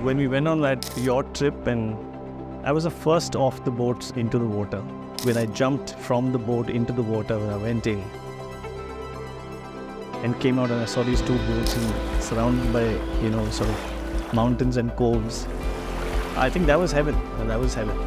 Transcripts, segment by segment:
when we went on that yacht trip, and I was the first off the boats into the water. When I jumped from the boat into the water, when I went in and came out, and I saw these two boats and surrounded by, sort of mountains and coves. I think that was heaven. That was heaven.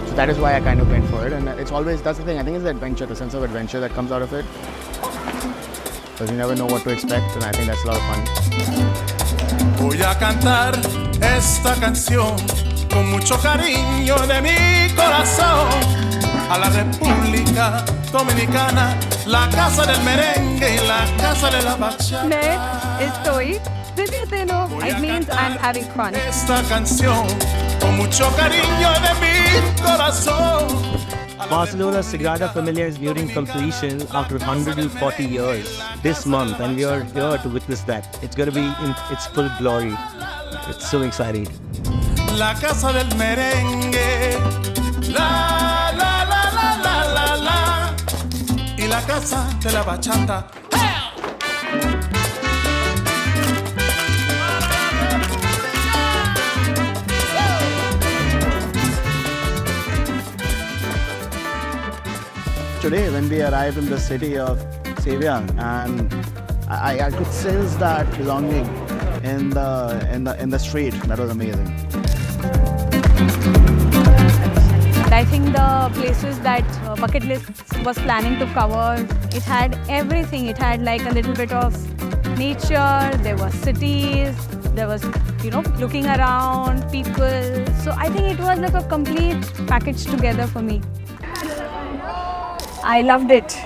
So that is why I kind of went for it, and it's always, that's the thing, I think it's the adventure, the sense of adventure that comes out of it. Because you never know what to expect, and I think that's a lot of fun. Voy a cantar esta canción con mucho cariño de mi corazón a la República Dominicana, la casa del merengue y la casa de la bachata. मैं estoy divirtiendo. It means I'm having fun. Esta canción con mucho cariño de mi corazón. Barcelona's Sagrada Familia is nearing completion after 140 years this month, and we are here to witness that. It's going to be in its full glory. It's so exciting. La casa del merengue, la la la la la la la, y la casa de la bachata. Today, when we arrived in the city of Sevilla, and I could sense that belonging in the street. That was amazing. I think the places that Bucketlist was planning to cover, it had everything. It had like a little bit of nature, there were cities, there was, looking around, people. So I think it was like a complete package together for me. I loved it.